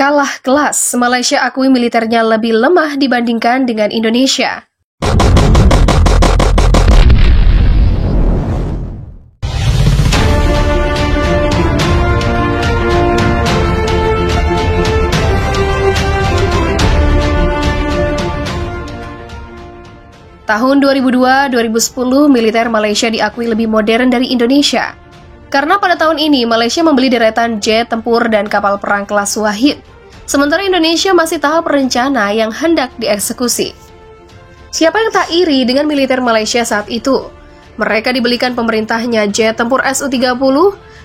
kalah kelas. Malaysia akui militernya lebih lemah dibandingkan dengan Indonesia. Tahun 2002-2010, militer Malaysia diakui lebih modern dari Indonesia. Karena pada tahun ini, Malaysia membeli deretan jet tempur dan kapal perang kelas Wahid. Sementara Indonesia masih tahap rencana yang hendak dieksekusi. Siapa yang tak iri dengan militer Malaysia saat itu? Mereka dibelikan pemerintahnya jet tempur Su-30,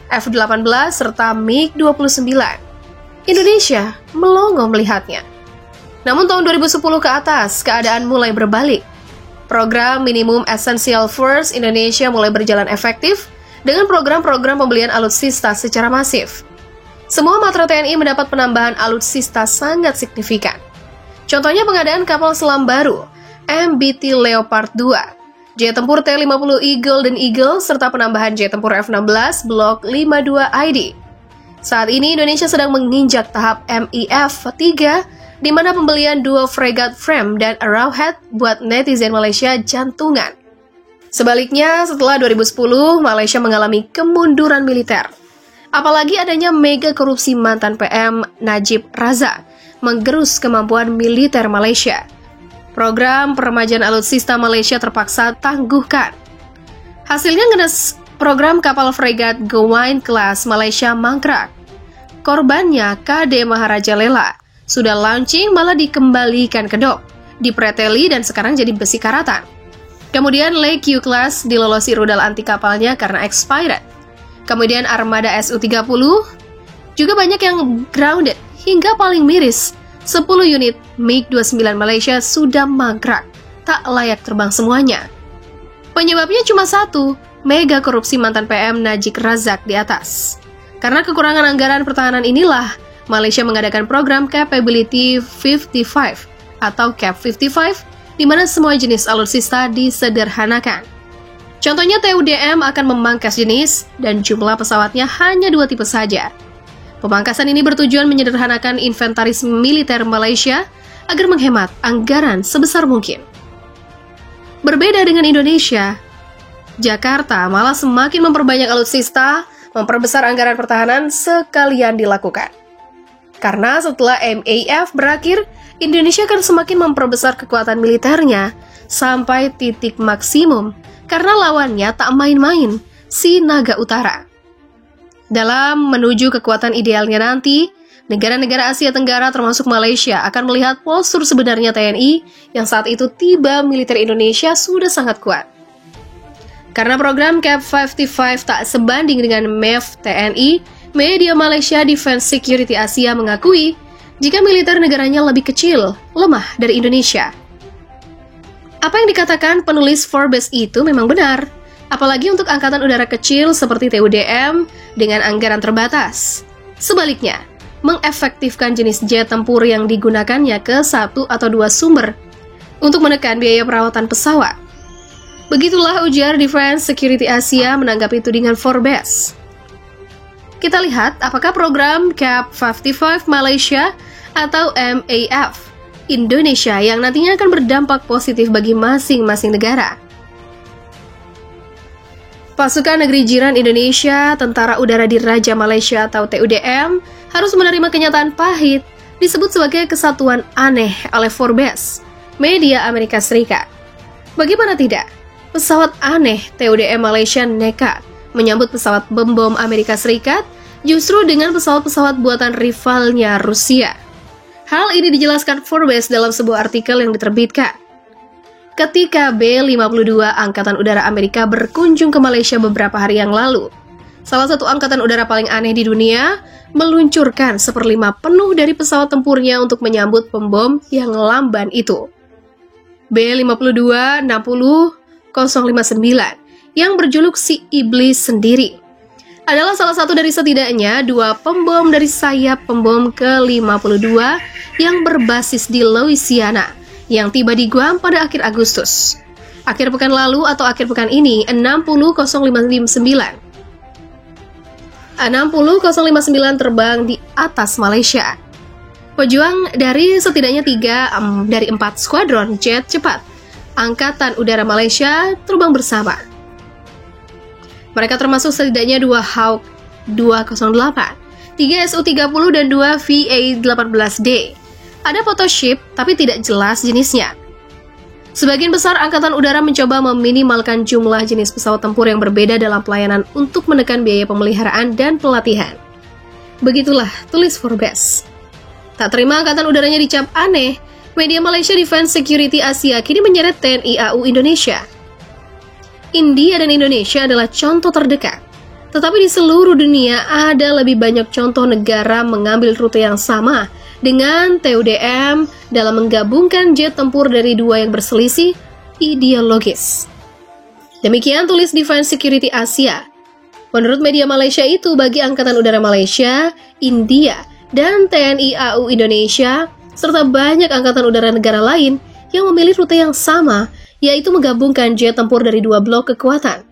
F-18, serta MiG-29. Indonesia melongo melihatnya. Namun tahun 2010 ke atas, keadaan mulai berbalik. Program Minimum Essential Force Indonesia mulai berjalan efektif dengan program-program pembelian alutsista secara masif. Semua matra TNI mendapat penambahan alutsista sangat signifikan. Contohnya pengadaan kapal selam baru, MBT Leopard 2, jet tempur T-50 Eagle dan Eagle, serta penambahan jet tempur F-16 Block 52ID. Saat ini Indonesia sedang menginjak tahap MIF 3, di mana pembelian dua fregat frame dan arrowhead buat netizen Malaysia jantungan. Sebaliknya, setelah 2010, Malaysia mengalami kemunduran militer. Apalagi adanya mega korupsi mantan PM Najib Razak menggerus kemampuan militer Malaysia. Program peremajaan alutsista Malaysia terpaksa tangguhkan. Hasilnya ngenes program kapal fregat Gawain Class Malaysia mangkrak. Korbannya KD Maharaja Lela. Sudah launching malah dikembalikan ke dok, dipreteli dan sekarang jadi besi karatan. Kemudian Lei Q Class dilolosi rudal anti kapalnya karena expired. Kemudian armada Su-30 juga banyak yang grounded hingga paling miris 10 unit MiG-29 Malaysia sudah mangkrak, tak layak terbang semuanya. Penyebabnya cuma satu, mega korupsi mantan PM Najib Razak di atas. Karena kekurangan anggaran pertahanan inilah Malaysia mengadakan program Capability 55 atau CAP 55, di mana semua jenis alutsista disederhanakan. Contohnya TUDM akan memangkas jenis dan jumlah pesawatnya hanya 2 tipe saja. Pemangkasan ini bertujuan menyederhanakan inventaris militer Malaysia agar menghemat anggaran sebesar mungkin. Berbeda dengan Indonesia, Jakarta malah semakin memperbanyak alutsista, memperbesar anggaran pertahanan sekalian dilakukan. Karena setelah MAF berakhir, Indonesia akan semakin memperbesar kekuatan militernya sampai titik maksimum karena lawannya tak main-main, si Naga Utara. Dalam menuju kekuatan idealnya nanti, negara-negara Asia Tenggara termasuk Malaysia akan melihat postur sebenarnya TNI yang saat itu tiba militer Indonesia sudah sangat kuat. Karena program CAP 55 tak sebanding dengan MEF TNI, media Malaysia Defense Security Asia mengakui jika militer negaranya lebih kecil, lemah dari Indonesia. Apa yang dikatakan penulis Forbes itu memang benar, apalagi untuk angkatan udara kecil seperti TUDM dengan anggaran terbatas. Sebaliknya, mengefektifkan jenis jet tempur yang digunakannya ke 1 atau 2 sumber untuk menekan biaya perawatan pesawat. Begitulah ujar Defense Security Asia menanggapi tudingan Forbes. Kita lihat apakah program CAP 55 Malaysia atau MAF Indonesia yang nantinya akan berdampak positif bagi masing-masing negara. Pasukan Negeri Jiran Indonesia, Tentara Udara Diraja Malaysia atau TUDM, harus menerima kenyataan pahit disebut sebagai kesatuan aneh oleh Forbes, media Amerika Serikat. Bagaimana tidak? Pesawat aneh TUDM Malaysia nekat menyambut pesawat bom Amerika Serikat justru dengan pesawat-pesawat buatan rivalnya Rusia. Hal ini dijelaskan Forbes dalam sebuah artikel yang diterbitkan. Ketika B-52 Angkatan Udara Amerika berkunjung ke Malaysia beberapa hari yang lalu, salah satu angkatan udara paling aneh di dunia meluncurkan 1/5 penuh dari pesawat tempurnya untuk menyambut pembom yang lamban itu. B-52 60059 yang berjuluk si Iblis sendiri adalah salah satu dari setidaknya 2 pembom dari sayap pembom ke-52 yang berbasis di Louisiana yang tiba di Guam pada akhir Agustus. Akhir pekan lalu atau akhir pekan ini 60059 terbang di atas Malaysia. Pejuang dari setidaknya 3 dari 4 skuadron jet cepat Angkatan Udara Malaysia terbang bersama. Mereka termasuk setidaknya 2 Hawk 208, 3 Su-30 dan 2 VA-18D. Ada photoship tapi tidak jelas jenisnya. Sebagian besar Angkatan Udara mencoba meminimalkan jumlah jenis pesawat tempur yang berbeda dalam pelayanan untuk menekan biaya pemeliharaan dan pelatihan. Begitulah tulis Forbes. Tak terima Angkatan Udaranya dicap aneh, media Malaysia Defense Security Asia kini menyeret TNI AU Indonesia. India dan Indonesia adalah contoh terdekat. Tetapi di seluruh dunia ada lebih banyak contoh negara mengambil rute yang sama dengan TUDM dalam menggabungkan jet tempur dari dua yang berselisih ideologis. Demikian tulis Defense Security Asia. Menurut media Malaysia itu, bagi Angkatan Udara Malaysia, India, dan TNI AU Indonesia, serta banyak Angkatan Udara negara lain yang memilih rute yang sama, yaitu menggabungkan jet tempur dari 2 blok kekuatan.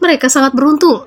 Mereka sangat beruntung.